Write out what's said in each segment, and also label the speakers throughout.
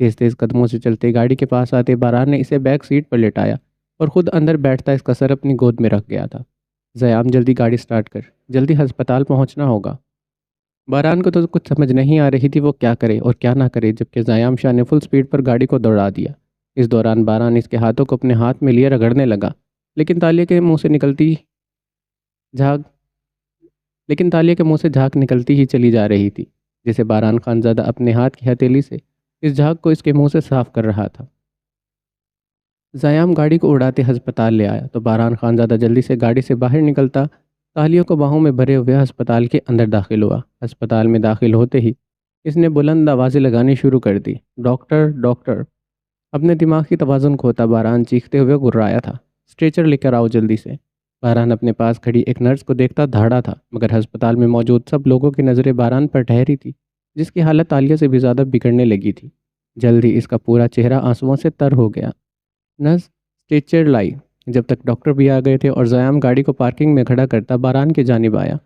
Speaker 1: تیز تیز قدموں سے چلتے گاڑی کے پاس آتے باران نے اسے بیک سیٹ پر لٹایا اور خود اندر بیٹھتا اس کا سر اپنی گود میں رکھ گیا تھا۔ زیام جلدی گاڑی سٹارٹ کر، جلدی ہسپتال پہنچنا ہوگا۔ باران کو تو کچھ سمجھ نہیں آ رہی تھی وہ کیا کرے اور کیا نہ کرے، جبکہ زیام شاہ نے فل سپیڈ پر گاڑی کو دوڑا دیا۔ اس دوران باران اس کے ہاتھوں کو اپنے ہاتھ میں لیے رگڑنے لگا، لیکن تالیہ کے منہ سے نکلتی جھاگ لیکن تالیہ کے منہ سے جھاگ نکلتی ہی چلی جا رہی تھی، جسے باران خانزادہ اپنے ہاتھ کی ہتھیلی سے اس جھاگ کو اس کے منہ سے صاف کر رہا تھا۔ زیام گاڑی کو اڑاتے ہسپتال لے آیا تو باران خانزادہ جلدی سے گاڑی سے باہر نکلتا تالیوں کو باہوں میں بھرے ہوئے ہسپتال کے اندر داخل ہوا۔ ہسپتال میں داخل ہوتے ہی اس نے بلند آوازیں لگانی شروع کر دی، ڈاکٹر ڈاکٹر۔ اپنے دماغ کی توازن کھوتا باران چیختے ہوئے گررایا تھا، اسٹریچر لے کر آؤ جلدی سے۔ باران اپنے پاس کھڑی ایک نرس کو دیکھتا دھاڑا تھا، مگر ہسپتال میں موجود سب لوگوں کی نظریں باران پر ٹھہری تھی، جس کی حالت تالیہ سے بھی زیادہ بگڑنے لگی تھی۔ جلد ہی اس کا پورا چہرہ آنسوؤں سے تر ہو گیا۔ نرس اسٹریچر لائی۔ جب تک ڈاکٹر بھی آ گئے تھے اور زیام گاڑی کو پارکنگ میں کھڑا کرتا باران کی جانب آیا۔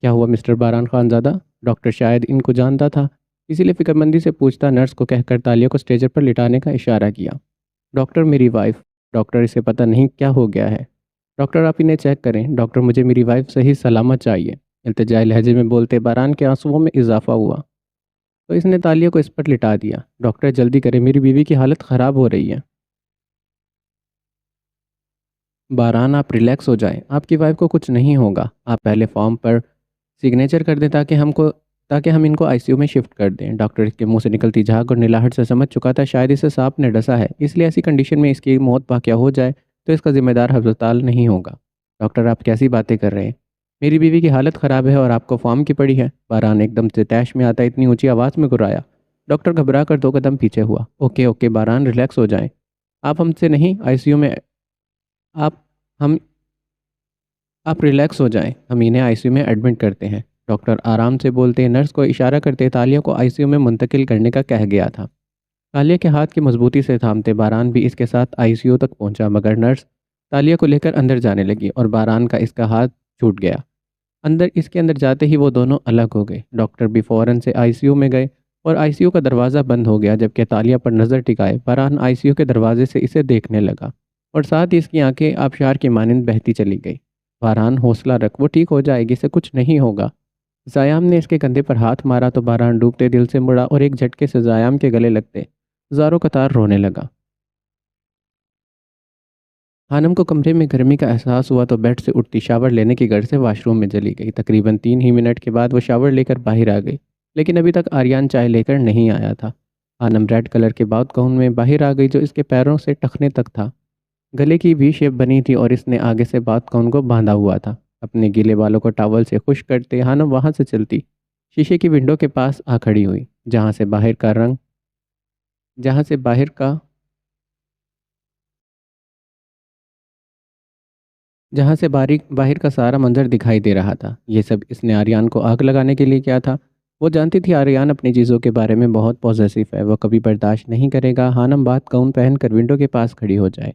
Speaker 1: کیا ہوا مسٹر باران خانزادہ؟ ڈاکٹر شاید ان کو جانتا تھا، اسی لیے فکر مندی سے پوچھتا نرس کو کہہ کر تالیہ کو اسٹریچر پر لٹانے کا اشارہ کیا۔ ڈاکٹر میری وائف۔ ڈاکٹر اسے پتہ نہیں کیا ہو گیا ہے۔ ڈاکٹر آپ انہیں چیک کریں۔ ڈاکٹر مجھے میری وائف صحیح سلامت چاہیے۔ التجائی لہجے میں بولتے باران کے آنسوؤں میں اضافہ ہوا تو اس نے تالیہ کو اس پر لٹا دیا۔ ڈاکٹر جلدی کریں، میری بیوی کی حالت خراب ہو رہی ہے۔ باران آپ ریلیکس ہو جائیں، آپ کی وائف کو کچھ نہیں ہوگا۔ آپ پہلے فارم پر سگنیچر کر دیں تاکہ ہم ان کو آئی سی یو میں شفٹ کر دیں۔ ڈاکٹر کے منہ سے نکلتی جھاگ اور نلاہٹ سے سمجھ چکا تھا شاید اسے سانپ نے ڈسا ہے، اس لیے ایسی کنڈیشن میں اس کی موت واقع ہو جائے تو اس کا ذمہ دار ہسپتال نہیں ہوگا۔ ڈاکٹر آپ کیسی باتیں کر رہے ہیں؟ میری بیوی کی حالت خراب ہے اور آپ کو فارم کی پڑی ہے۔ باران ایک دم سے طیش میں آتا اتنی اونچی آواز میں گرایا۔ ڈاکٹر گھبرا کر 2 قدم پیچھے ہوا۔ اوکے اوکے باران ریلیکس ہو جائیں، آپ ہم سے نہیں آئی سی یو میں آپ ہم آپ ریلیکس ہو جائیں، ہم انہیں آئی سی یو میں ایڈمٹ کرتے ہیں۔ ڈاکٹر آرام سے بولتے نرس کو اشارہ کرتے تالیہ کو آئی سی یو میں منتقل کرنے کا کہہ گیا تھا۔ تالیہ کے ہاتھ کی مضبوطی سے تھامتے باران بھی اس کے ساتھ آئی سی یو تک پہنچا، مگر نرس تالیہ کو لے کر اندر جانے لگی اور باران کا اس کا ہاتھ چھوٹ گیا۔ اس کے اندر جاتے ہی وہ دونوں الگ ہو گئے۔ ڈاکٹر بھی فوراً سے آئی سی یو میں گئے اور آئی سی یو کا دروازہ بند ہو گیا، جبکہ تالیہ پر نظر ٹکائے باران آئی سی یو کے دروازے سے اسے دیکھنے لگا اور ساتھ ہی اس کی آنکھیں آبشار کی مانند بہتی چلی گئی۔ باران حوصلہ رکھ، وہ ٹھیک ہو جائے گی، اسے کچھ نہیں ہوگا۔ زیام نے اس کے کندھے پر ہاتھ مارا تو باران ڈوبتے دل سے مڑا اور ایک جھٹکے سے زیام کے گلے لگتے زاروں قطار رونے لگا۔ خانم کو کمرے میں گرمی کا احساس ہوا تو بیڈ سے اٹھتی شاور لینے کی غرض سے واش روم میں چلی گئی۔ تقریباً 3 ہی منٹ کے بعد وہ شاور لے کر باہر آ گئی، لیکن ابھی تک آریان چائے لے کر نہیں آیا تھا۔ خانم ریڈ کلر کے باؤت گاؤن میں باہر آ گئی جو اس کے پیروں سے ٹخنے تک تھا۔ گلے کی وی شیپ بنی تھی اور اس نے آگے سے باؤت گاؤن کو باندھا ہوا تھا۔ اپنے گیلے بالوں کو ٹاول سے خشک کرتے خانم وہاں سے چلتی شیشے کی ونڈو کے پاس آ کھڑی ہوئی، جہاں سے باہر کا سارا منظر دکھائی دے رہا تھا۔ یہ سب اس نے آریان کو آگ لگانے کے لیے کیا تھا۔ وہ جانتی تھی آریان اپنی چیزوں کے بارے میں بہت پوزیسو ہے، وہ کبھی برداشت نہیں کرے گا خانم بات گاؤن پہن کر ونڈو کے پاس کھڑی ہو جائے۔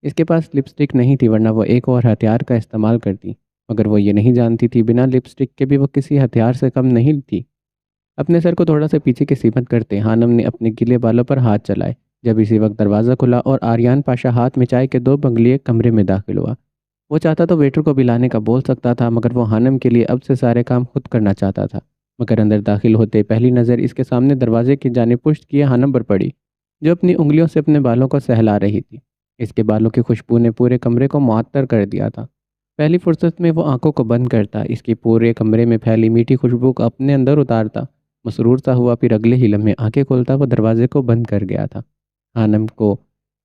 Speaker 1: اس کے پاس لپسٹک نہیں تھی، ورنہ وہ ایک اور ہتھیار کا استعمال کرتی، مگر وہ یہ نہیں جانتی تھی بنا لپسٹک کے بھی وہ کسی ہتھیار سے کم نہیں تھی۔ اپنے سر کو تھوڑا سا پیچھے کی سمت کرتے خانم نے اپنے گیلے بالوں پر ہاتھ چلائے، جب اسی وقت دروازہ کھلا اور آریان پاشا ہاتھ میں چائے کے 2 بنگلیے کمرے میں داخل ہوا۔ وہ چاہتا تو ویٹر کو بلانے کا بول سکتا تھا، مگر وہ خانم کے لیے اب سے سارے کام خود کرنا چاہتا تھا۔ مگر اندر داخل ہوتے پہلی نظر اس کے سامنے دروازے کی جانب پشت کیے خانم پر پڑی، جو اپنی انگلیوں سے اپنے بالوں کو سہلا رہی تھی۔ اس کے بالوں کی خوشبو نے پورے کمرے کو معطر کر دیا تھا۔ پہلی فرصت میں وہ آنکھوں کو بند کرتا، اس کی پورے کمرے میں پھیلی میٹھی خوشبو کو اپنے اندر اتارتا، مسرور سا ہوا، پھر اگلے ہی لمحے آنکھیں کھولتا وہ دروازے کو بند کر گیا تھا۔ خانم کو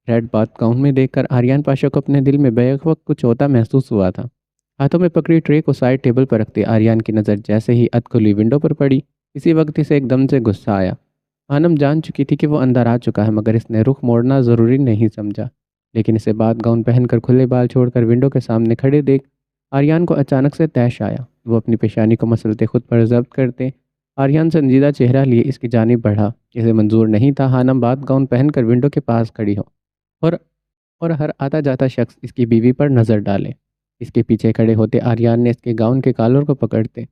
Speaker 1: ریڈ باتھ گاؤن میں دیکھ کر آریان پاشا کو اپنے دل میں بیک وقت کچھ ہوتا محسوس ہوا تھا۔ ہاتھوں میں پکڑی ٹرے کو سائڈ ٹیبل پر رکھتے آریان کی نظر جیسے ہی کھلی ونڈو پر پڑی، اسی وقت اسے ایک دم سے غصہ آیا۔ خانم جان چکی تھی کہ وہ اندر آ چکا ہے، مگر اس نے رخ موڑنا ضروری نہیں سمجھا، لیکن اسے باتھ گاؤن پہن کر کھلے بال چھوڑ کر ونڈو کے سامنے کھڑے دیکھ آریان کو اچانک سے طیش آیا۔ وہ اپنی پیشانی کو مسلتے خود پر ضبط کرتے آریان سنجیدہ چہرہ لیے اس کی جانب بڑھا۔ اسے منظور نہیں تھا خانم باتھ گاؤن پہن کر ونڈو کے پاس کھڑی ہو اور ہر آتا جاتا شخص اس کی بیوی پر نظر ڈالے۔ اس کے پیچھے کھڑے ہوتے آریان نے اس کے گاؤن کے کالر کو پکڑتے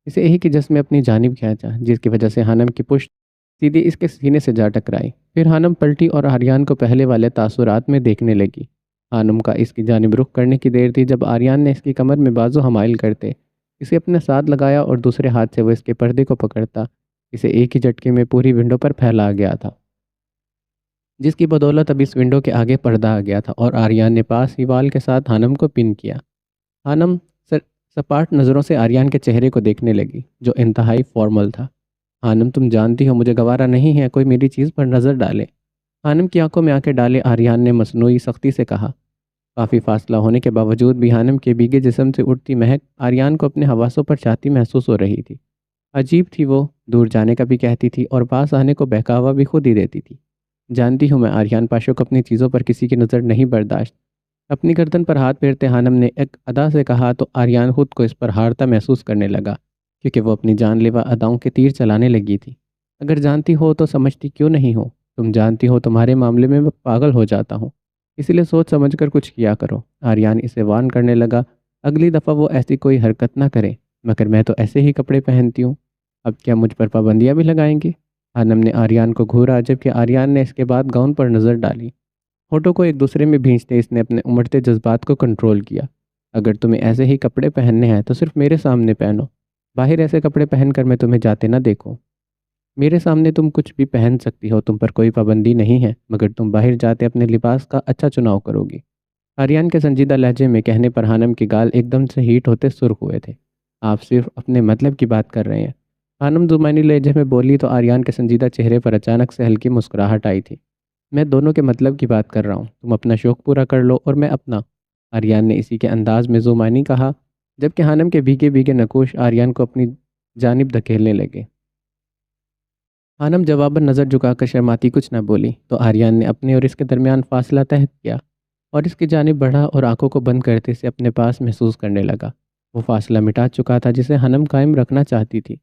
Speaker 1: اسے ایک ہی جس میں اپنی جانب کھینچا، جس کی وجہ سے خانم کی پشت سیدھی اس کے سینے سے جا ٹکرائی۔ پھر ہانم پلٹی اور آریان کو پہلے والے تاثرات میں دیکھنے لگی۔ ہانم کا اس کی جانب رخ کرنے کی دیر تھی جب آریان نے اس کی کمر میں بازو حمائل کرتے اسے اپنے ساتھ لگایا اور دوسرے ہاتھ سے وہ اس کے پردے کو پکڑتا اسے ایک ہی جھٹکے میں پوری ونڈو پر پھیلا گیا تھا، جس کی بدولت اب اس ونڈو کے آگے پردہ آ گیا تھا اور آریان نے پاس ہی وال کے ساتھ ہانم کو پن کیا۔ ہانم سپاٹ نظروں سے آریان کے چہرے کو دیکھنے لگی جو انتہائی فارمل تھا۔ ہانم تم جانتی ہو مجھے گوارا نہیں ہے کوئی میری چیز پر نظر ڈالے۔ ہانم کی آنکھوں میں آنکھیں ڈالے آریان نے مصنوعی سختی سے کہا۔ کافی فاصلہ ہونے کے باوجود بھی ہانم کے بھیگے جسم سے اٹھتی مہک آریان کو اپنے حواسوں پر چاہتی محسوس ہو رہی تھی۔ عجیب تھی، وہ دور جانے کا بھی کہتی تھی اور پاس آنے کو بہکاوا بھی خود ہی دیتی تھی۔ جانتی ہوں میں آریان پاشو کو اپنی چیزوں پر کسی کی نظر نہیں برداشت۔ اپنی گردن پر ہاتھ پھیرتے ہانم نے ایک ادا سے کہا تو آریان خود کو اس پر ہارتا محسوس کرنے لگا کیونکہ وہ اپنی جان لیوا اداؤں کے تیر چلانے لگی تھی۔ اگر جانتی ہو تو سمجھتی کیوں نہیں ہو؟ تم جانتی ہو تمہارے معاملے میں پاگل ہو جاتا ہوں، اس لیے سوچ سمجھ کر کچھ کیا کرو۔ آریان اسے وارن کرنے لگا، اگلی دفعہ وہ ایسی کوئی حرکت نہ کرے، مگر میں تو ایسے ہی کپڑے پہنتی ہوں، اب کیا مجھ پر پابندیاں بھی لگائیں گے؟ ہانم نے آریان کو گھورا جبکہ آریان نے اس کے بعد گاؤن پر نظر ڈالی۔ ہونٹوں کو ایک دوسرے میں بھینچتے اس نے اپنے امڑتے جذبات کو کنٹرول کیا۔ اگر تمہیں ایسے ہی کپڑے پہننے ہیں تو صرف میرے سامنے پہنو، باہر ایسے کپڑے پہن کر میں تمہیں جاتے نہ دیکھوں۔ میرے سامنے تم کچھ بھی پہن سکتی ہو، تم پر کوئی پابندی نہیں ہے، مگر تم باہر جاتے اپنے لباس کا اچھا چناؤ کرو گی۔ آریان کے سنجیدہ لہجے میں کہنے پر ہانم کی گال ایک دم سے ہیٹ ہوتے سرخ ہوئے تھے۔ آپ صرف اپنے مطلب کی بات کر رہے ہیں، ہانم زمانی لہجے میں بولی تو آریان کے سنجیدہ چہرے پر اچانک سے ہلکی مسکراہٹ آئی تھی۔ میں دونوں کے مطلب کی بات کر رہا ہوں، تم اپنا شوق پورا کر لو اور میں اپنا۔ آریان نے اسی کے انداز میں زمانی کہا جبکہ ہانم کے بھیگے بھیگے نقوش آریان کو اپنی جانب دھکیلنے لگے۔ ہانم جواباً نظر جھکا کر شرماتی کچھ نہ بولی تو آریان نے اپنے اور اس کے درمیان فاصلہ طے کیا اور اس کی جانب بڑھا اور آنکھوں کو بند کرتے اسے اپنے پاس محسوس کرنے لگا۔ وہ فاصلہ مٹا چکا تھا جسے ہانم قائم رکھنا چاہتی تھی۔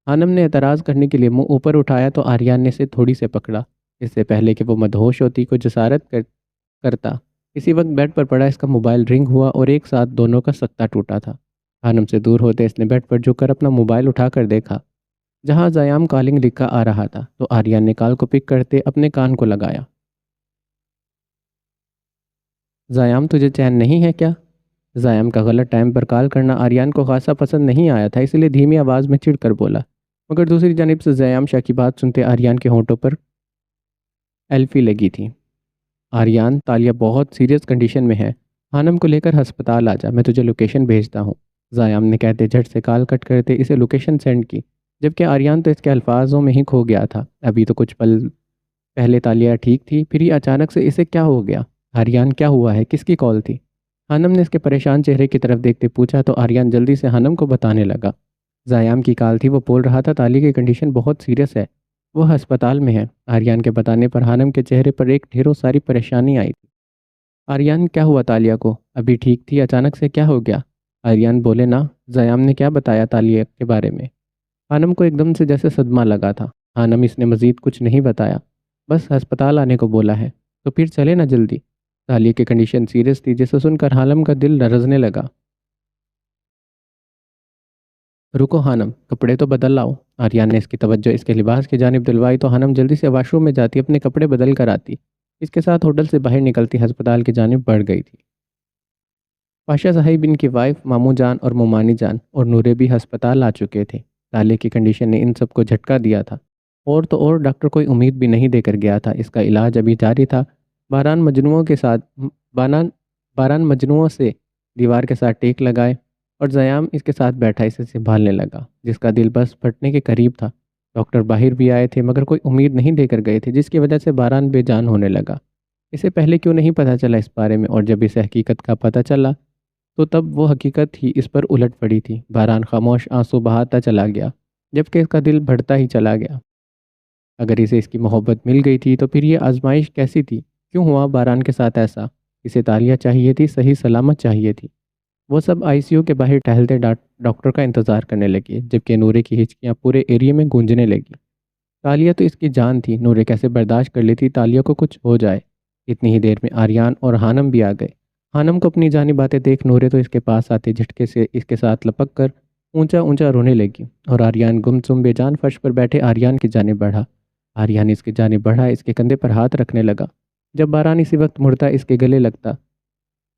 Speaker 1: ہانم نے اعتراض کرنے کے لیے منہ اوپر اٹھایا تو آریان نے اسے تھوڑی سے پکڑا، اس سے پہلے کہ وہ مدہوش ہوتی کو جسارت کرتا۔ اسی وقت بیڈ پر پڑا اس کا موبائل رنگ ہوا اور ایک ساتھ دونوں کا سکتہ ٹوٹا تھا۔ ہانم سے دور ہوتے اس نے بیڈ پر جھک کر اپنا موبائل اٹھا کر دیکھا جہاں زیام کالنگ لکھا آ رہا تھا تو آریان نے کال کو پک کرتے اپنے کان کو لگایا۔ زیام تجھے چین نہیں ہے کیا؟ زیام کا غلط ٹائم پر کال کرنا آریان کو خاصا پسند نہیں آیا تھا، اس لیے دھیمی آواز میں چڑھ کر بولا، مگر دوسری جانب سے زیام شاہ کی بات سنتے آریان کے ہونٹوں پر ایلفی لگی تھی۔ آریان، تالیہ بہت سیریس کنڈیشن میں ہے، ہانم کو لے کر ہسپتال آ جا، میں تجھے لوکیشن بھیجتا ہوں۔ زیام نے کہتے جھٹ سے کال کٹ کرتے اسے لوکیشن سینڈ کی جبکہ آریان تو اس کے الفاظوں میں ہی کھو گیا تھا۔ ابھی تو کچھ پل پہلے تالیہ ٹھیک تھی، پھر ہی اچانک سے اسے کیا ہو گیا؟ آریان کیا ہوا ہے؟ کس کی کال تھی؟ ہانم نے اس کے پریشان چہرے کی طرف دیکھتے پوچھا تو آریان جلدی سے ہانم کو بتانے لگا۔ زیام کی کال تھی، وہ بول رہا تھا تالیہ کی کنڈیشن بہت سیریس ہے، وہ ہسپتال میں ہے۔ آریان کے بتانے پر ہانم کے چہرے پر ایک ڈھیروں ساری پریشانی آئی تھی۔ آریان کیا ہوا تالیہ کو؟ ابھی ٹھیک تھی، اچانک سے کیا ہو گیا؟ آریان بولے نا، زیام نے کیا بتایا تالیہ کے بارے میں؟ ہانم کو ایک دم سے جیسے صدمہ لگا تھا۔ ہانم، اس نے مزید کچھ نہیں بتایا، بس ہسپتال آنے کو بولا ہے، تو پھر چلے نا جلدی۔ تالیہ کی کنڈیشن سیریس تھی جسے سن کر ہانم کا دل لرزنے لگا۔ رکو ہانم، کپڑے تو بدل لاؤ۔ آریان نے اس کی توجہ اس کے لباس کی جانب دلوائی تو ہانم جلدی سے واش روم میں جاتی اپنے کپڑے بدل کر آتی، اس کے ساتھ ہوٹل سے باہر نکلتی ہسپتال کی جانب بڑھ گئی تھی۔ پاشا صاحب، ان کی وائف مامو جان اور مومانی جان اور نورے بھی ہسپتال آ چکے تھے۔ تالیہ کی کنڈیشن نے ان سب کو جھٹکا دیا تھا، اور تو اور ڈاکٹر کوئی امید بھی نہیں دے کر گیا تھا، اس کا علاج ابھی جاری تھا۔ باران مجنوؤں سے دیوار کے ساتھ ٹیک لگائے اور زیام اس کے ساتھ بیٹھا اسے سنبھالنے لگا جس کا دل بس پھٹنے کے قریب تھا۔ ڈاکٹر باہر بھی آئے تھے مگر کوئی امید نہیں دے کر گئے تھے، جس کی وجہ سے باران بے جان ہونے لگا۔ اسے پہلے کیوں نہیں پتہ چلا اس بارے میں، اور جب اسے حقیقت کا پتہ چلا تو تب وہ حقیقت ہی اس پر الٹ پڑی تھی۔ باران خاموش آنسو بہاتا چلا گیا جبکہ اس کا دل بڑھتا ہی چلا گیا۔ اگر اسے اس کی محبت مل گئی تھی تو پھر یہ آزمائش کیسی تھی؟ کیوں ہوا باران کے ساتھ ایسا؟ اسے تالیہ چاہیے تھی، صحیح سلامت چاہیے تھی۔ وہ سب آئی سی یو کے باہر ٹہلتے ڈاکٹر کا انتظار کرنے لگے جبکہ نورے کی ہچکیاں پورے ایریے میں گونجنے لگی۔ تالیہ تو اس کی جان تھی، نورے کیسے برداشت کر لیتی تالیہ کو کچھ ہو جائے۔ اتنی ہی دیر میں آریان اور ہانم بھی آ گئے۔ ہانم کو اپنی جانب آتے دیکھ نورے تو اس کے پاس آتے جھٹکے سے اس کے ساتھ لپک کر اونچا اونچا رونے لگی اور آریان گمسم بے جان فرش پر بیٹھے آریان کی جانب بڑھا۔ آریان اس کی جانب بڑھا، اس کے کندھے پر ہاتھ رکھنے لگا۔ جب باران اسی وقت مڑتا اس کے گلے لگتا،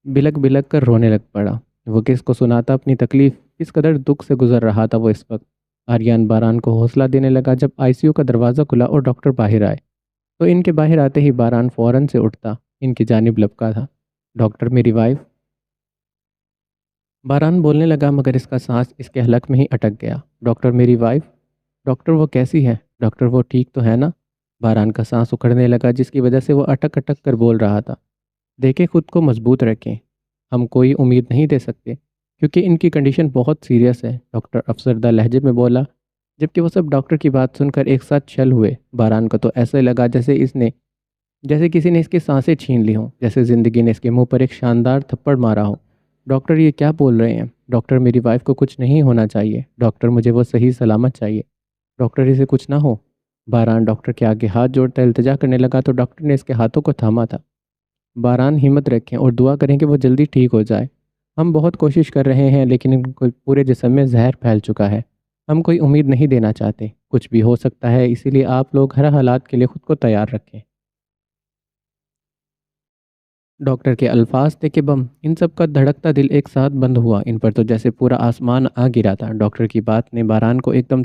Speaker 1: بلک بلک کر رونے لگ پڑا۔ وہ کس کو سناتا اپنی تکلیف، کس قدر دکھ سے گزر رہا تھا وہ اس وقت۔ آریان باران کو حوصلہ دینے لگا۔ جب آئی سی یو کا دروازہ کھلا اور ڈاکٹر باہر آئے تو ان کے باہر آتے ہی باران فوراً سے اٹھتا، ان کی جانب لپکا تھا۔ ڈاکٹر، میری وائف۔ باران بولنے لگا مگر اس کا سانس اس کے حلق میں ہی اٹک گیا۔ ڈاکٹر، میری وائف؟ ڈاکٹر، وہ کیسی ہے؟ ڈاکٹر، وہ ٹھیک تو ہے نا؟ باران کا سانس اکھڑنے لگا جس کی وجہ سے وہ اٹک اٹک کر بول رہا تھا۔ دیکھیں، خود کو مضبوط رکھیں، ہم کوئی امید نہیں دے سکتے کیونکہ ان کی کنڈیشن بہت سیریس ہے، ڈاکٹر افسردہ لہجے میں بولا۔ جبکہ وہ سب ڈاکٹر کی بات سن کر ایک ساتھ چل ہوئے۔ باران کو تو ایسے لگا جیسے کسی نے اس کی سانسیں چھین لی ہوں، جیسے زندگی نے اس کے منہ پر ایک شاندار تھپڑ مارا ہو۔ ڈاکٹر، یہ کیا بول رہے ہیں؟ ڈاکٹر، میری وائف کو کچھ نہیں ہونا چاہیے، ڈاکٹر مجھے وہ صحیح سلامت چاہیے، ڈاکٹر اسے کچھ نہ ہو۔ باران ڈاکٹر کے آگے ہاتھ جوڑتا التجا کرنے لگا تو ڈاکٹر نے اس کے ہاتھوں کو تھاما تھا۔ باران، ہمت رکھیں اور دعا کریں کہ وہ جلدی ٹھیک ہو جائے۔ ہم بہت کوشش کر رہے ہیں لیکن ان کو پورے جسم میں زہر پھیل چکا ہے۔ ہم کوئی امید نہیں دینا چاہتے، کچھ بھی ہو سکتا ہے، اسی لیے آپ لوگ ہر حالات کے لیے خود کو تیار رکھیں۔ ڈاکٹر کے الفاظ تھے کہ بم، ان سب کا دھڑکتا دل ایک ساتھ بند ہوا۔ ان پر تو جیسے پورا آسمان آ گرا تھا۔ ڈاکٹر کی بات نے باران کو ایک دم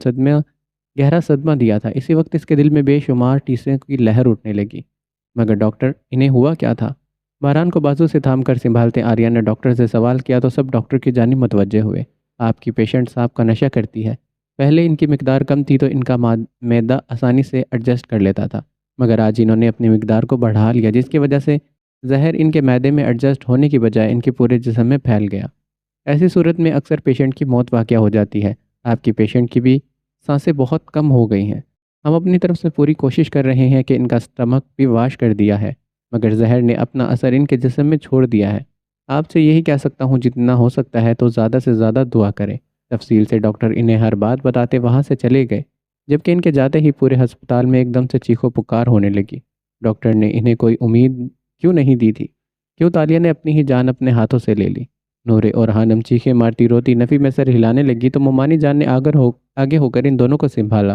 Speaker 1: گہرا صدمہ دیا تھا۔ اسی وقت اس کے دل میں بے شمار ٹیسوں کی لہر اٹھنے لگی۔ مگر ڈاکٹر، انہیں ہوا کیا تھا؟ باران کو بازو سے تھام کر سنبھالتے آریان نے ڈاکٹر سے سوال کیا تو سب ڈاکٹر کی جانب متوجہ ہوئے۔ آپ کی پیشنٹ صاحب کا نشہ کرتی ہے۔ پہلے ان کی مقدار کم تھی تو ان کا معدہ آسانی سے ایڈجسٹ کر لیتا تھا، مگر آج انہوں نے اپنی مقدار کو بڑھا لیا جس کی وجہ سے زہر ان کے معدے میں ایڈجسٹ ہونے کی بجائے ان کے پورے جسم میں پھیل گیا۔ ایسی صورت میں اکثر پیشنٹ کی موت واقع ہو جاتی ہے۔ آپ کی پیشنٹ کی بھی سانسیں بہت کم ہو گئی ہیں۔ ہم اپنی طرف سے پوری کوشش کر رہے ہیں کہ ان کا اسٹمک بھی واش کر دیا ہے، مگر زہر نے اپنا اثر ان کے جسم میں چھوڑ دیا ہے۔ آپ سے یہی کہہ سکتا ہوں جتنا ہو سکتا ہے تو زیادہ سے زیادہ دعا کریں۔ تفصیل سے ڈاکٹر انہیں ہر بات بتاتے وہاں سے چلے گئے، جبکہ ان کے جاتے ہی پورے ہسپتال میں ایک دم سے چیخو پکار ہونے لگی۔ ڈاکٹر نے انہیں کوئی امید کیوں نہیں دی تھی؟ کیوں تالیہ نے اپنی ہی جان اپنے ہاتھوں سے لے لی؟ نورے اور ہانم چیخیں مارتی روتی نفی میں سر ہلانے لگی تو ممانی جان نے آگے ہو کر ان دونوں کو سنبھالا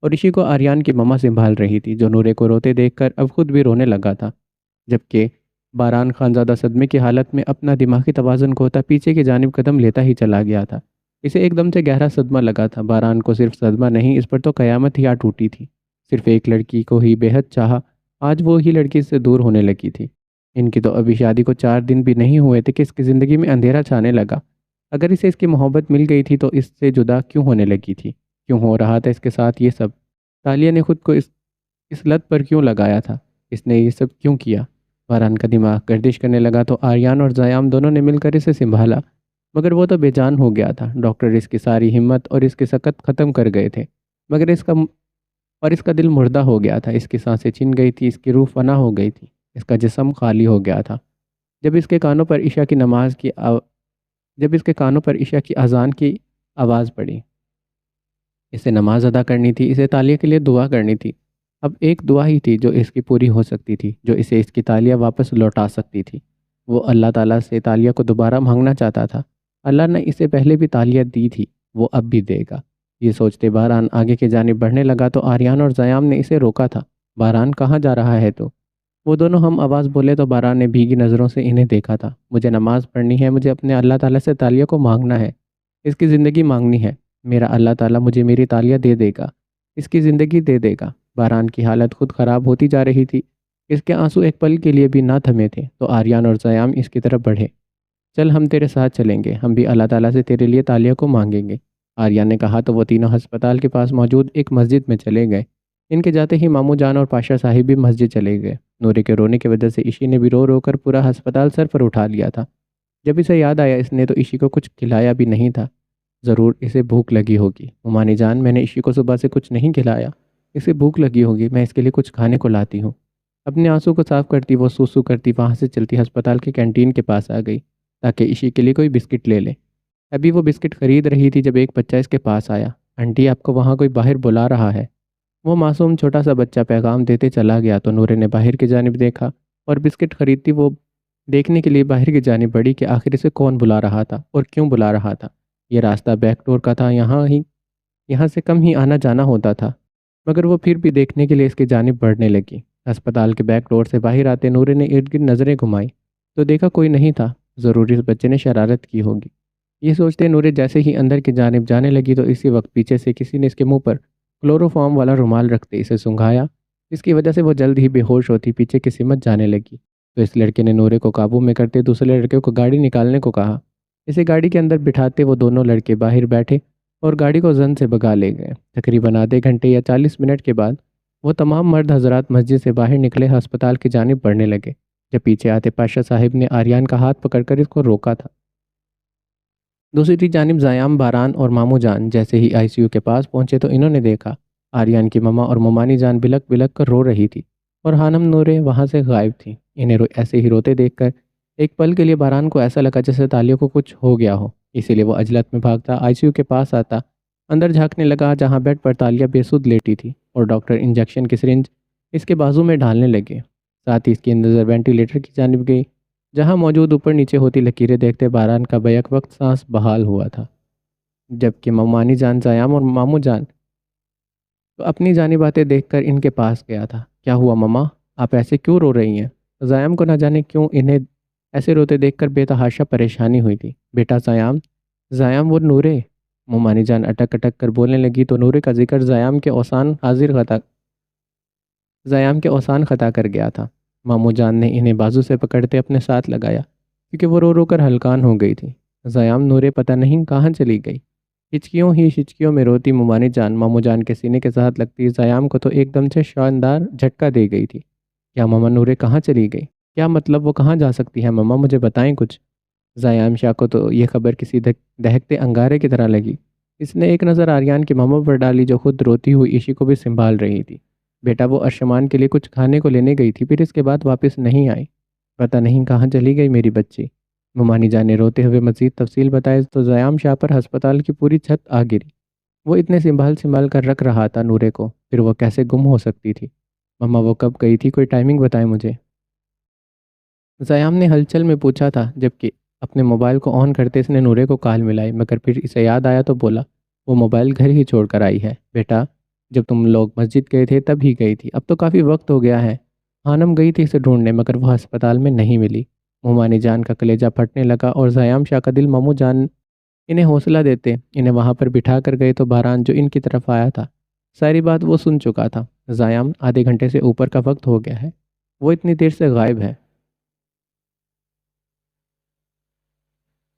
Speaker 1: اور رشی کو آریان کی مما سنبھال رہی تھی، جو نورے کو روتے دیکھ کر اب خود بھی رونے لگا تھا، جبکہ باران خانزادہ صدمے کی حالت میں اپنا دماغی توازن کھوتا پیچھے کی جانب قدم لیتا ہی چلا گیا تھا۔ اسے ایک دم سے گہرا صدمہ لگا تھا۔ باران کو صرف صدمہ نہیں، اس پر تو قیامت ہی آ ٹوٹی تھی۔ صرف ایک لڑکی کو ہی بے حد چاہا، آج وہ ہی لڑکی سے دور ہونے لگی تھی۔ ان کی تو ابھی شادی کو 4 دن بھی نہیں ہوئے تھے کہ اس کی زندگی میں اندھیرا چھانے لگا۔ اگر اسے اس کی محبت مل گئی تھی تو اس سے جدا کیوں ہونے لگی تھی؟ کیوں ہو رہا تھا اس کے ساتھ یہ سب؟ تالیہ نے خود کو اس لت پر کیوں لگایا تھا؟ اس نے یہ سب کیوں کیا؟ باران کا دماغ گردش کرنے لگا تو آریان اور زیام دونوں نے مل کر اسے سنبھالا، مگر وہ تو بے جان ہو گیا تھا۔ ڈاکٹر اس کی ساری ہمت اور اس کی سکت ختم کر گئے تھے، مگر اس کا دل مردہ ہو گیا تھا۔ اس کی سانسیں چھن گئی تھی، اس کی روح فنا ہو گئی تھی، اس کا جسم خالی ہو گیا تھا۔ جب اس کے کانوں پر عشاء کی اذان کی آواز پڑی، اسے نماز ادا کرنی تھی، اسے تالیہ کے لیے دعا کرنی تھی۔ اب ایک دعا ہی تھی جو اس کی پوری ہو سکتی تھی، جو اسے اس کی تالیہ واپس لوٹا سکتی تھی۔ وہ اللہ تعالیٰ سے تالیہ کو دوبارہ مانگنا چاہتا تھا۔ اللہ نے اسے پہلے بھی تالیہ دی تھی، وہ اب بھی دے گا۔ یہ سوچتے باران آگے کی جانب بڑھنے لگا تو آریان اور زیام نے اسے روکا تھا۔ باران، کہاں جا رہا ہے تو؟ وہ دونوں ہم آواز بولے تو باران نے بھیگی نظروں سے انہیں دیکھا تھا۔ مجھے نماز پڑھنی ہے، مجھے اپنے اللہ تعالیٰ سے تالیہ کو مانگنا ہے، اس کی زندگی مانگنی ہے۔ میرا اللہ تعالیٰ مجھے میری تالیہ دے دے گا، اس کی زندگی دے دے گا۔ باران کی حالت خود خراب ہوتی جا رہی تھی، اس کے آنسو ایک پل کے لیے بھی نہ تھمے تھے تو آریان اور زیام اس کی طرف بڑھے۔ چل، ہم تیرے ساتھ چلیں گے، ہم بھی اللہ تعالیٰ سے تیرے لیے تالیہ کو مانگیں گے، آریان نے کہا تو وہ تینوں ہسپتال کے پاس موجود ایک مسجد میں چلے گئے۔ ان کے جاتے ہی ماموں جان اور پاشا صاحب بھی مسجد چلے گئے۔ نورے کے رونے کی وجہ سے عشی نے بھی رو رو کر پورا ہسپتال سر پر اٹھا لیا تھا۔ جب اسے یاد آیا اس نے تو عشی کو کچھ کھلایا بھی نہیں تھا، ضرور اسے بھوک لگی ہوگی۔ ممانی جان، میں نے عشی کو صبح سے کچھ نہیں کھلایا، اسے بھوک لگی ہوگی، میں اس کے لیے کچھ کھانے کو لاتی ہوں۔ اپنے آنسو کو صاف کرتی وہ سوسو کرتی وہاں سے چلتی ہسپتال کی کینٹین کے پاس آ گئی تاکہ عشی کے لیے کوئی بسکٹ لے لے۔ ابھی وہ بسکٹ خرید رہی تھی جب ایک بچہ اس کے پاس آیا۔ آنٹی، آپ کو وہاں کوئی باہر بلا رہا ہے۔ وہ معصوم چھوٹا سا بچہ پیغام دیتے چلا گیا تو نورے نے باہر کی جانب دیکھا اور بسکٹ خریدتی وہ دیکھنے کے لیے باہر کی جانب بڑھی کہ آخر اسے کون بلا رہا تھا اور کیوں بلا رہا تھا۔ یہ راستہ بیک ڈور کا تھا، یہاں سے کم ہی آنا جانا ہوتا تھا۔ مگر وہ پھر بھی دیکھنے کے لیے اس کی جانب بڑھنے لگی۔ ہسپتال کے بیک ڈور سے باہر آتے نورے نے ارد گرد نظریں گھمائی تو دیکھا کوئی نہیں تھا۔ ضروری اس بچے نے شرارت کی ہوگی، یہ سوچتے نورے جیسے ہی اندر کی جانب جانے لگی تو اسی وقت پیچھے سے کسی نے اس کے منہ پر کلوروفارم والا رومال رکھتے اسے سنگھایا، جس کی وجہ سے وہ جلد ہی بے ہوش ہوتی پیچھے کی سمت جانے لگی۔ تو اس لڑکے نے نورے کو قابو میں کرتے دوسرے لڑکے کو گاڑی نکالنے کو کہا۔ اسے گاڑی کے اندر بٹھاتے وہ دونوں لڑکے باہر بیٹھے اور گاڑی کو زن سے بگا لے گئے۔ تقریباً آدھے گھنٹے یا 40 منٹ کے بعد وہ تمام مرد حضرات مسجد سے باہر نکلے ہسپتال کی جانب بڑھنے لگے، جب پیچھے آتے پاشا صاحب نے آریان کا ہاتھ پکڑ کر اس کو روکا تھا۔ دوسری جانب زیام، باران اور مامو جان جیسے ہی آئی سی یو کے پاس پہنچے تو انہوں نے دیکھا آریان کی ماما اور ممانی جان بلک بلک کر رو رہی تھی اور ہانم نورے وہاں سے غائب تھی۔ انہیں ایسے ہی روتے دیکھ کر ایک پل کے لیے باران کو ایسا لگا جیسے تالیوں کو کچھ ہو گیا ہو، اسی لیے وہ عجلت میں بھاگتا آئی سی یو کے پاس آتا، اندر جھانکنے لگا جہاں بیڈ پر تالیہ بے سود لیٹی تھی اور ڈاکٹر انجیکشن کی سرنج اس کے بازو میں ڈالنے لگے۔ ساتھ ہی اس کی نظر وینٹیلیٹر کی جانب گئی جہاں موجود اوپر نیچے ہوتی لکیریں دیکھتے باران کا بیک وقت سانس بحال ہوا تھا، جبکہ ممانی جان، زیام اور مامو جان تو اپنی جانب آتے دیکھ کر ان کے پاس گیا تھا۔ کیا ہوا مما، آپ ایسے کیوں رو رہی ہیں؟ زیام کو نہ جانے کیوں انہیں ایسے روتے دیکھ کر بے تحاشا پریشانی ہوئی تھی۔ بیٹا زیام، زیام وہ نورے، ممانی جان اٹک اٹک کر بولنے لگی تو نورے کا ذکر زیام کے اوسان خطا کر گیا تھا۔ مامو جان نے انہیں بازو سے پکڑتے اپنے ساتھ لگایا کیونکہ وہ رو رو کر ہلکان ہو گئی تھی۔ زیام، نورے پتہ نہیں کہاں چلی گئی۔ ہچکیوں میں روتی ممانی جان مامو جان کے سینے کے ساتھ لگتی زیام کو تو ایک دم سے شاندار جھٹکا دے گئی تھی۔ کیا ماما، نورے کہاں چلی گئی؟ کیا مطلب وہ کہاں جا سکتی ہے ماما، مجھے بتائیں کچھ۔ زیام شاہ کو تو یہ خبر کسی دہکتے انگارے کی طرح لگی۔ اس نے ایک نظر آریان کی ماما پر ڈالی جو خود روتی ہوئی ایشی کو بھی سنبھال رہی تھی۔ بیٹا، وہ ارشمان کے لیے کچھ کھانے کو لینے گئی تھی، پھر اس کے بعد واپس نہیں آئی، پتہ نہیں کہاں چلی گئی میری بچی۔ ممانی جان نے روتے ہوئے مزید تفصیل بتائے تو زیام شاہ پر ہسپتال کی پوری چھت آ گری۔ وہ اتنے سنبھال کر رکھ رہا تھا نورے کو، پھر وہ کیسے گم ہو سکتی تھی؟ مما، وہ کب گئی تھی؟ کوئی ٹائمنگ بتائیں مجھے۔ زیام نے ہلچل میں پوچھا تھا، جبکہ اپنے موبائل کو آن کرتے اس نے نورے کو کال ملائی، مگر پھر اسے یاد آیا تو بولا وہ موبائل گھر ہی چھوڑ کر آئی ہے۔ بیٹا، جب تم لوگ مسجد گئے تھے تب ہی گئی تھی، اب تو کافی وقت ہو گیا ہے۔ خانم گئی تھی اسے ڈھونڈنے مگر وہ ہسپتال میں نہیں ملی۔ ممانی جان کا کلیجہ پھٹنے لگا اور زیام شاہ کا دل مامو جان انہیں حوصلہ دیتے انہیں وہاں پر بٹھا کر گئے تو باران جو ان کی طرف آیا تھا ساری بات وہ سن چکا تھا۔ زیام، آدھے گھنٹے سے اوپر کا وقت ہو گیا ہے، وہ اتنی دیر سے غائب ہے۔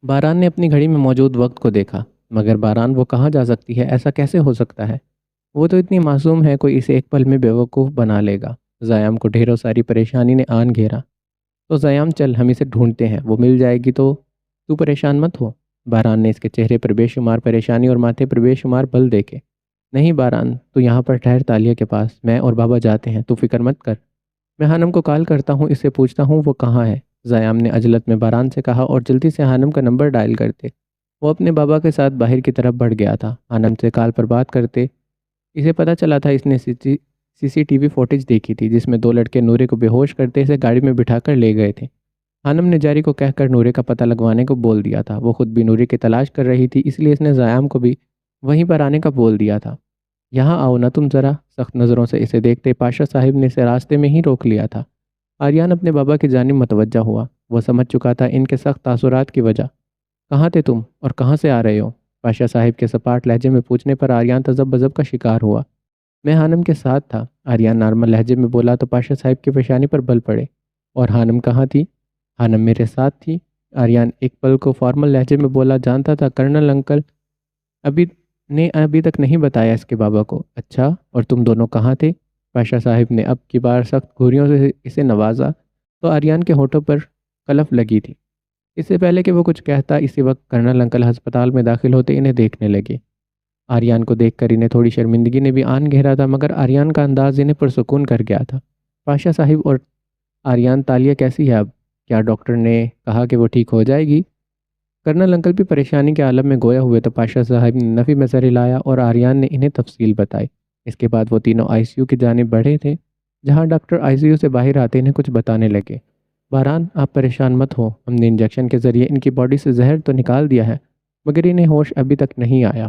Speaker 1: باران نے اپنی گھڑی میں موجود وقت کو دیکھا، مگر باران وہ کہاں جا سکتی ہے؟ ایسا کیسے ہو سکتا ہے؟ وہ تو اتنی معصوم ہے، کوئی اسے ایک پل میں بیوقوف بنا لے گا۔ زیام کو ڈھیروں ساری پریشانی نے آن گھیرا۔ تو زیام چل، ہم اسے ڈھونڈتے ہیں، وہ مل جائے گی تو پریشان مت ہو۔ باران نے اس کے چہرے پر بے شمار پریشانی اور ماتھے پر بے شمار بل دیکھے۔ نہیں باران، تو یہاں پر ٹھہر تالیہ کے پاس، میں اور بابا جاتے ہیں، تو فکر مت کر۔ میں ہانم کو کال کرتا ہوں، اس سے پوچھتا ہوں وہ کہاں ہے۔ زیام نے عجلت میں باران سے کہا اور جلدی سے ہانم کا نمبر ڈائل کرتے وہ اپنے بابا کے ساتھ باہر کی طرف بڑھ گیا تھا۔ ہانم سے کال پر بات کرتے اسے پتہ چلا تھا اس نے سی سی ٹی وی فوٹیج دیکھی تھی جس میں دو لڑکے نورے کو بے ہوش کرتے اسے گاڑی میں بٹھا کر لے گئے تھے۔ ہانم نے جاری کو کہہ کر نورے کا پتہ لگوانے کو بول دیا تھا، وہ خود بھی نورے کی تلاش کر رہی تھی، اس لیے اس نے زیام کو بھی وہیں پر آنے کا بول دیا تھا۔ یہاں آؤ نا تم ذرا، سخت نظروں سے اسے دیکھتے پاشا صاحب نے اسے راستے میں ہی روک لیا تھا۔ آریان اپنے بابا کی جانب متوجہ ہوا، وہ سمجھ چکا تھا ان کے سخت تاثرات کی وجہ۔ کہاں تھے تم اور کہاں سے آ رہے ہو؟ پاشا صاحب کے سپاٹ لہجے میں پوچھنے پر آریان تذب بذب کا شکار ہوا۔ میں ہانم کے ساتھ تھا، آریان نارمل لہجے میں بولا تو پاشا صاحب کی پیشانی پر بل پڑے۔ اور ہانم کہاں تھی؟ ہانم میرے ساتھ تھی، آریان ایک پل کو فارمل لہجے میں بولا۔ جانتا تھا کرنل انکل ابھی تک نہیں بتایا اس کے بابا کو۔ اچھا، اور تم دونوں کہاں تھے؟ پاشا صاحب نے اب کی بار سخت گھوریوں سے اسے نوازا تو آریان کے ہونٹوں پر قلف لگی تھی۔ اس سے پہلے کہ وہ کچھ کہتا اسی وقت کرنل انکل ہسپتال میں داخل ہوتے انہیں دیکھنے لگے۔ آریان کو دیکھ کر انہیں تھوڑی شرمندگی نے بھی آن گھیرا تھا، مگر آریان کا انداز انہیں پرسکون کر گیا تھا۔ پاشا صاحب اور آریان، تالیہ کیسی ہے اب؟ کیا ڈاکٹر نے کہا کہ وہ ٹھیک ہو جائے گی؟ کرنل انکل بھی پریشانی کے عالم میں گویا ہوئے تو پاشا صاحب نے نفی میں سر ہلایا اور آریان نے انہیں تفصیل بتائی۔ اس کے بعد وہ تینوں آئی سی یو کی جانب بڑھے تھے، جہاں ڈاکٹر آئی سی یو سے باہر آتے انہیں کچھ بتانے لگے۔ باران، آپ پریشان مت ہو، ہم نے انجیکشن کے ذریعے ان کی باڈی سے زہر تو نکال دیا ہے، مگر انہیں ہوش ابھی تک نہیں آیا۔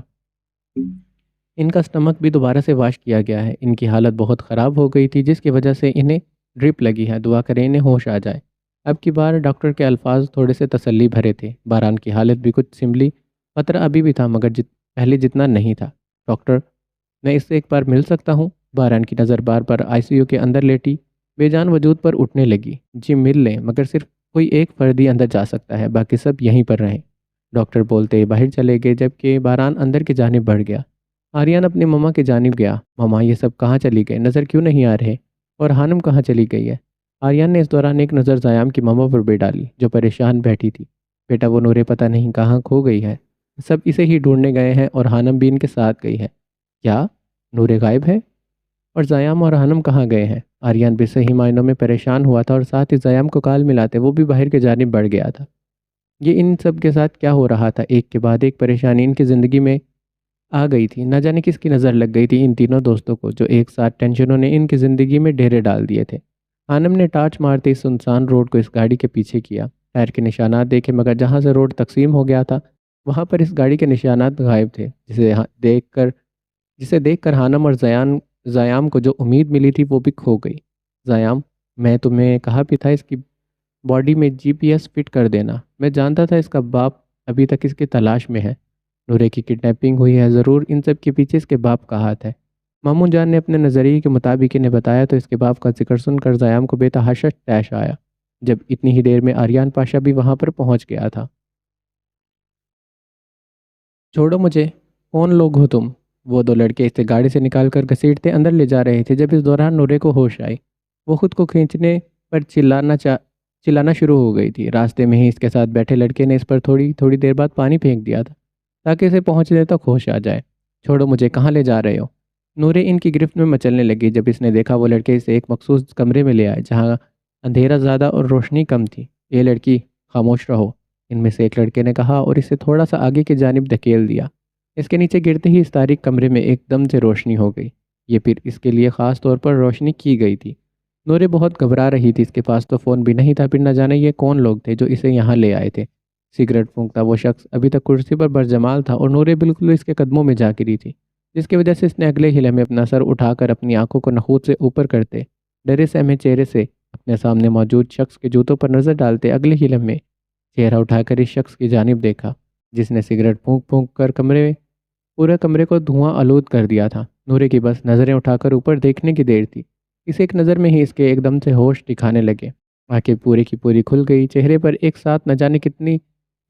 Speaker 1: ان کا سٹمک بھی دوبارہ سے واش کیا گیا ہے، ان کی حالت بہت خراب ہو گئی تھی جس کی وجہ سے انہیں ڈرپ لگی ہے، دعا کریں انہیں ہوش آ جائے۔ اب کی بار ڈاکٹر کے الفاظ تھوڑے سے تسلی بھرے تھے، باران کی حالت بھی کچھ سنبھلی، خطرہ ابھی بھی تھا مگر پہلے جتنا نہیں تھا۔ ڈاکٹر، میں اس سے ایک بار مل سکتا ہوں؟ باران کی نظر بار بار آئی سی یو کے اندر لیٹی بے جان وجود پر اٹھنے لگی۔ جی مل لیں، مگر صرف کوئی ایک فرد ہی اندر جا سکتا ہے، باقی سب یہیں پر رہیں۔ ڈاکٹر بولتے باہر چلے گئے جبکہ باران اندر کی جانب بڑھ گیا۔ آریان اپنی مما کی جانب گیا۔ مما یہ سب کہاں چلی گئے؟ نظر کیوں نہیں آ رہے؟ اور ہانم کہاں چلی گئی ہے؟ آریان نے اس دوران ایک نظر زیام کی مما پر بھی ڈالی جو پریشان بیٹھی تھی۔ بیٹا وہ نورے پتہ نہیں کہاں کھو گئی ہے، سب اسے ہی ڈھونڈنے گئے ہیں اور ہانم بھی ان کے ساتھ گئی ہے۔ کیا نورے غائب ہے؟ اور زیام اور ہانم کہاں گئے ہیں؟ آریان بھی صحیح معنوں میں پریشان ہوا تھا اور ساتھ ہی زیام کو کال ملاتے وہ بھی باہر کی جانب بڑھ گیا تھا۔ یہ ان سب کے ساتھ کیا ہو رہا تھا؟ ایک کے بعد ایک پریشانی ان کی زندگی میں آ گئی تھی۔ نہ جانے کس کی نظر لگ گئی تھی ان تینوں دوستوں کو جو ایک ساتھ ٹینشنوں نے ان کی زندگی میں ڈھیرے ڈال دیے تھے۔ آنم نے ٹارچ مارتے اس سنسان روڈ کو اس گاڑی کے پیچھے کیا، ٹائر کے نشانات دیکھے مگر جہاں سے روڈ تقسیم ہو گیا تھا وہاں پر اس گاڑی کے نشانات غائب تھے، جسے دیکھ کر ہانم اور زیام کو جو امید ملی تھی وہ بھی کھو گئی۔ زیام، میں تمہیں کہا بھی تھا اس کی باڈی میں جی پی ایس فٹ کر دینا، میں جانتا تھا اس کا باپ ابھی تک اس کی تلاش میں ہے۔ نورے کی کڈنیپنگ ہوئی ہے، ضرور ان سب کے پیچھے اس کے باپ کا ہاتھ ہے۔ مامون جان نے اپنے نظریے کے مطابق انہیں بتایا تو اس کے باپ کا ذکر سن کر زیام کو بے تحاشا طیش آیا، جب اتنی ہی دیر میں آریان پاشا بھی وہاں پر پہنچ گیا تھا۔ چھوڑو مجھے، کون لوگ ہو تم؟ وہ دو لڑکے اسے گاڑی سے نکال کر گھسیٹتے اندر لے جا رہے تھے جب اس دوران نورے کو ہوش آئی۔ وہ خود کو کھینچنے پر چلانا شروع ہو گئی تھی۔ راستے میں ہی اس کے ساتھ بیٹھے لڑکے نے اس پر تھوڑی دیر بعد پانی پھینک دیا تھا تاکہ اسے پہنچنے تک ہوش آ جائے۔ چھوڑو مجھے، کہاں لے جا رہے ہو؟ نورے ان کی گرفت میں مچلنے لگی جب اس نے دیکھا وہ لڑکے اسے ایک مخصوص کمرے میں لے آئے جہاں اندھیرا زیادہ اور روشنی کم تھی۔ یہ لڑکی، خاموش رہو، ان میں سے ایک لڑکے نے کہا اور اسے تھوڑا سا آگے کی جانب دھکیل دیا۔ اس کے نیچے گرتے ہی اس تاریک کمرے میں ایک دم سے روشنی ہو گئی، یہ پھر اس کے لیے خاص طور پر روشنی کی گئی تھی۔ نورے بہت گھبرا رہی تھی، اس کے پاس تو فون بھی نہیں تھا، پھر نہ جانے یہ کون لوگ تھے جو اسے یہاں لے آئے تھے۔ سگریٹ پھونکتا وہ شخص ابھی تک کرسی پر برجمال تھا اور نورے بالکل اس کے قدموں میں جا گری تھی، جس کی وجہ سے اس نے اگلے ہی لمحے اپنا سر اٹھا کر اپنی آنکھوں کو نخوت سے اوپر کرتے ڈرے سہمے چہرے سے اپنے سامنے موجود شخص کے جوتوں پر نظر ڈالتے اگلے ہی لمحے چہرہ اٹھا کر اس شخص کی جانب دیکھا جس نے سگریٹ پھونک پھونک کر پورے کمرے کو دھواں آلود کر دیا تھا۔ نورے کی بس نظریں اٹھا کر اوپر دیکھنے کی دیر تھی، اس ایک نظر میں ہی اس کے ایک دم سے ہوش ٹھکانے لگے، آنکھیں پوری کی پوری کھل گئی، چہرے پر ایک ساتھ نہ جانے کتنی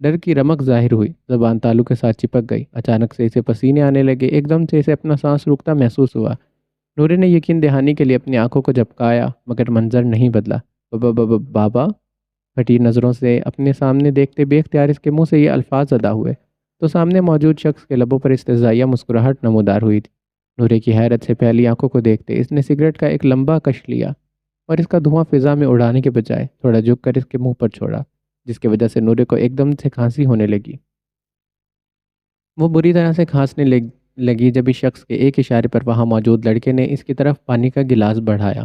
Speaker 1: ڈر کی رمق ظاہر ہوئی، زبان تالو کے ساتھ چپک گئی، اچانک سے اسے پسینے آنے لگے، ایک دم سے اسے اپنا سانس رکتا محسوس ہوا۔ نورے نے یقین دہانی کے لیے اپنی آنکھوں کو جھپکایا مگر منظر نہیں بدلا۔ بابا، پھٹی نظروں سے اپنے سامنے دیکھتے بے اختیار اس کے منہ سے یہ الفاظ ادا ہوئے تو سامنے موجود شخص کے لبوں پر استہزائیہ مسکراہٹ نمودار ہوئی تھی۔ نورے کی حیرت سے پھیلی آنکھوں کو دیکھتے اس نے سگریٹ کا ایک لمبا کش لیا اور اس کا دھواں فضا میں اڑانے کے بجائے تھوڑا جھک کر اس کے منہ پر چھوڑا، جس کی وجہ سے نورے کو ایک دم سے کھانسی ہونے لگی۔ وہ بری طرح سے کھانسنے لگی جب اس شخص کے ایک اشارے پر وہاں موجود لڑکے نے اس کی طرف پانی کا گلاس بڑھایا،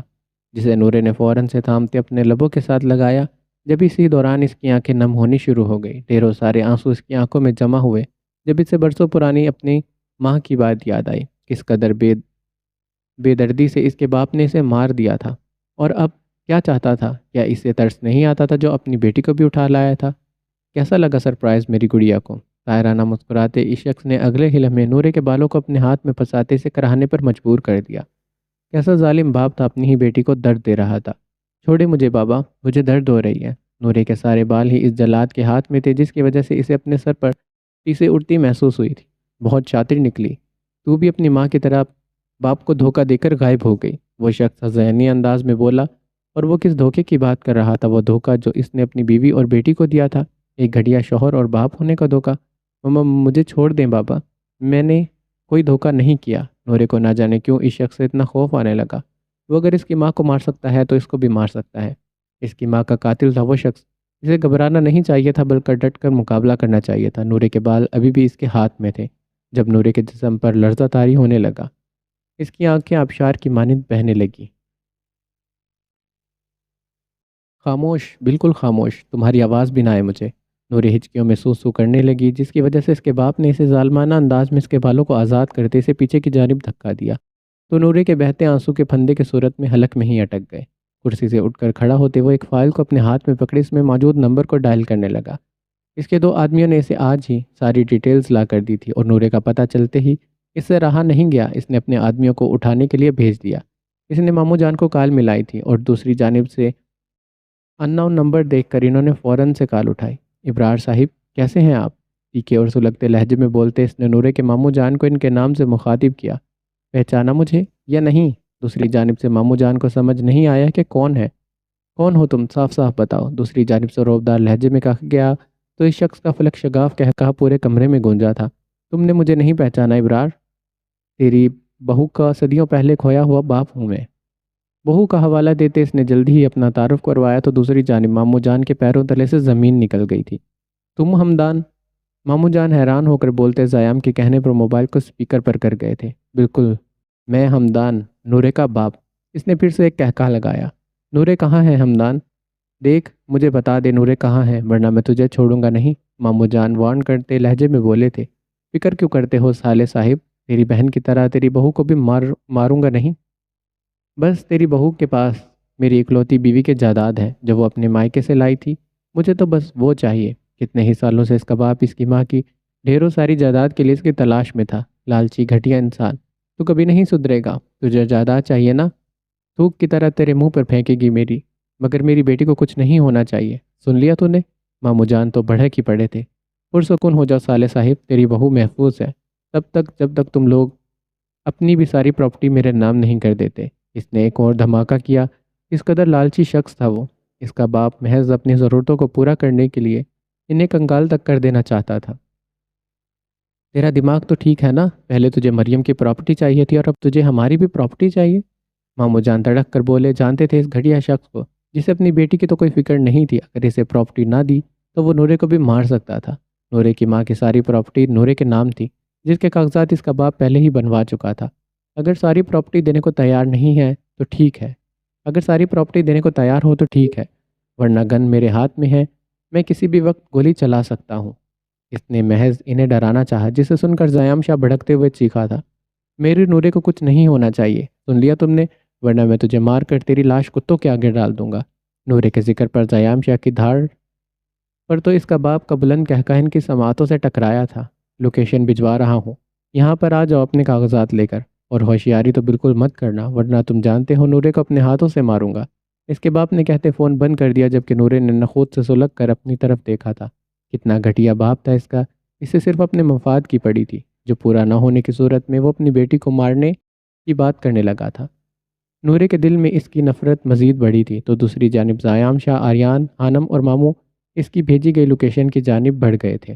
Speaker 1: جسے نورے نے فوراً سے تھامتے اپنے لبوں کے ساتھ لگایا۔ جب اسی دوران اس کی آنکھیں نم ہونی شروع ہو گئی، ڈھیروں سارے آنسو اس کی آنکھوں میں جمع ہوئے جب اسے برسوں پرانی اپنی ماں کی بات یاد آئی، کس قدر بے دردی سے اس کے باپ نے اسے مار دیا تھا، اور اب کیا چاہتا تھا؟ کیا اسے ترس نہیں آتا تھا جو اپنی بیٹی کو بھی اٹھا لایا تھا؟ کیسا لگا سرپرائز میری گڑیا کو؟ طاہرانہ مسکراتے اس شخص نے اگلے ہی لمحے نورے کے بالوں کو اپنے ہاتھ میں پھنساتے اسے کراہنے پر مجبور کر دیا۔ کیسا ظالم باپ تھا، اپنی ہی بیٹی کو درد دے رہا تھا۔ چھوڑے مجھے بابا، مجھے درد ہو رہی ہے۔ نورے کے سارے بال ہی اس جلاد کے ہاتھ میں تھے جس کی وجہ سے اسے اپنے سر پر ٹیسے اڑتی محسوس ہوئی تھی۔ بہت شاطر نکلی، تو بھی اپنی ماں کی طرح باپ کو دھوکہ دے کر غائب ہو گئی، وہ شخص ذہنی انداز میں بولا۔ اور وہ کس دھوکے کی بات کر رہا تھا؟ وہ دھوکہ جو اس نے اپنی بیوی اور بیٹی کو دیا تھا، ایک گھٹیا شوہر اور باپ ہونے کا دھوکہ۔ ماما مجھے چھوڑ دیں بابا، میں نے کوئی دھوکہ نہیں کیا۔ نورے کو نہ جانے کیوں اس شخص سے اتنا خوف آنے لگا، وہ اگر اس کی ماں کو مار سکتا ہے تو اس کو بھی مار سکتا ہے۔ اس کی ماں کا قاتل تھا وہ شخص، اسے گھبرانا نہیں چاہیے تھا بلکہ ڈٹ کر مقابلہ کرنا چاہیے تھا۔ نورے کے بال ابھی بھی اس کے ہاتھ میں تھے جب نورے کے جسم پر لرزہ طاری ہونے لگا، اس کی آنکھیں آبشار کی مانند بہنے لگی۔ خاموش، بالکل خاموش، تمہاری آواز بھی نہ آئے مجھے۔ نورے ہچکیوں میں سو سو کرنے لگی، جس کی وجہ سے اس کے باپ نے اسے ظالمانہ انداز میں اس کے بالوں کو آزاد کرتے اسے پیچھے کی جانب دھکا دیا تو نورے کے بہتے آنسو کے پھندے کے صورت میں حلق میں ہی اٹک گئے۔ کرسی سے اٹھ کر کھڑا ہوتے وہ ایک فائل کو اپنے ہاتھ میں پکڑے اس میں موجود نمبر کو ڈائل کرنے لگا۔ اس کے 2 آدمیوں نے اسے آج ہی ساری ڈیٹیلز لا کر دی تھی اور نورے کا پتہ چلتے ہی اس سے رہا نہیں گیا، اس نے اپنے آدمیوں کو اٹھانے کے لیے بھیج دیا۔ اس نے ماموں جان کو کال ملائی تھی اور دوسری جانب سے ان نون نمبر دیکھ کر انہوں نے فوراً سے کال اٹھائی۔ ابرار صاحب کیسے ہیں آپ؟ تیکھے اور سلگتے لہجے میں بولتے اس نے نورے کے ماموں جان کو ان کے نام سے مخاطب کیا۔ پہچانا مجھے یا نہیں؟ دوسری جانب سے ماموں جان کو سمجھ نہیں آیا کہ کون ہے۔ کون ہو تم؟ صاف صاف بتاؤ، دوسری جانب سے روبدار لہجے میں کہا گیا تو اس شخص کا فلک شگاف کہا پورے کمرے میں گونجا تھا۔ تم نے مجھے نہیں پہچانا ابرار؟ تیری بہو کا صدیوں پہلے کھویا ہوا باپ ہوں میں۔ بہو کا حوالہ دیتے اس نے جلدی ہی اپنا تعارف کروایا تو دوسری جانب ماموں جان کے پیروں تلے سے زمین نکل گئی تھی۔ تم ہمدان؟ ماموں جان حیران ہو کر بولتے زیام کے کہنے پر موبائل کو اسپیکر پر کر گئے تھے۔ بالکل، میں ہمدان، نورے کا باپ۔ اس نے پھر سے ایک کہکا لگایا۔ نورے کہاں ہے ہمدان؟ دیکھ مجھے بتا دے نورے کہاں ہے ورنہ میں تجھے چھوڑوں گا نہیں، ماموں جان وارن کرتے لہجے میں بولے تھے۔ فکر کیوں کرتے ہو سالے صاحب، تیری بہن کی طرح تیری بہو کو بھی ماروں گا نہیں۔ بس تیری بہو کے پاس میری اکلوتی بیوی کے جائیداد ہے جو وہ اپنے مائکے سے لائی تھی، مجھے تو بس وہ چاہیے۔ کتنے ہی سالوں سے اس کا باپ اس کی ماں کی ڈھیروں ساری جائیداد کے لیے اس کی تلاش میں تھا۔ لالچی گھٹیا انسان، تو کبھی نہیں سدھرے گا، تجھے جائیداد چاہیے نا؟ تھوک کی طرح تیرے منہ پر پھینکے گی میری، مگر میری بیٹی کو کچھ نہیں ہونا چاہیے، سن لیا تو نے؟ ماموں جان تو بڑھک ہی پڑے تھے۔ پرسکون ہو جاؤ سالے صاحب، تیری بہو محفوظ ہے تب تک جب تک تم لوگ اپنی بھی ساری پراپرٹی میرے نام نہیں کر دیتے۔ اس نے ایک اور دھماکہ کیا۔ اس قدر لالچی شخص تھا وہ، اس کا باپ محض اپنی ضرورتوں کو پورا کرنے کے لیے انہیں کنگال تک کر دینا چاہتا تھا۔ تیرا دماغ تو ٹھیک ہے نا؟ پہلے تجھے مریم کی پراپرٹی چاہیے تھی اور اب تجھے ہماری بھی پراپرٹی چاہیے؟ ماموں جان تڑک کر بولے، جانتے تھے اس گھٹیا شخص کو جسے اپنی بیٹی کی تو کوئی فکر نہیں تھی، اگر اسے پراپرٹی نہ دی تو وہ نورے کو بھی مار سکتا تھا۔ نورے کی ماں کی ساری پراپرٹی نورے کے نام تھی، جس کے کاغذات اس کا باپ پہلے ہی بنوا چکا تھا۔ اگر ساری پراپرٹی دینے کو تیار نہیں ہے تو ٹھیک ہے، اگر ساری پراپرٹی دینے کو تیار ہو تو ٹھیک ہے، ورنہ گن میرے ہاتھ میں ہے، میں کسی بھی وقت گولی چلا سکتا ہوں۔ اس نے محض انہیں ڈرانا چاہا، جسے سن کر زیام شاہ بھڑکتے ہوئے چیخا تھا، میری نورے کو کچھ نہیں ہونا چاہیے، سن لیا تم نے؟ ورنہ میں تجھے مار کر تیری لاش کتوں کے آگے ڈال دوں گا۔ نورے کے ذکر پر زیام شاہ کی دھاڑ پر تو اس کا باپ کا بلند کہکا ان کی سماعتوں سے ٹکرایا تھا۔ لوکیشن بھجوا رہا ہوں، یہاں پر آ جاؤ اپنے کاغذات لے کر، اور ہوشیاری تو بالکل مت کرنا ورنہ تم جانتے ہو نورے کو اپنے ہاتھوں سے ماروں گا۔ اس کے باپ نے کہتے فون بند کر دیا، جبکہ نورے نے نخوت سے سلگ کر اپنی طرف دیکھا تھا۔ کتنا گھٹیا باپ تھا اس کا، اسے صرف اپنے مفاد کی پڑی تھی، جو پورا نہ ہونے کی صورت میں وہ اپنی بیٹی کو مارنے کی بات کرنے لگا تھا۔ نورے کے دل میں اس کی نفرت مزید بڑھی تھی تو دوسری جانب زیام شاہ، آریان، ہانم اور ماموں اس کی بھیجی گئی لوکیشن کی جانب بڑھ گئے تھے۔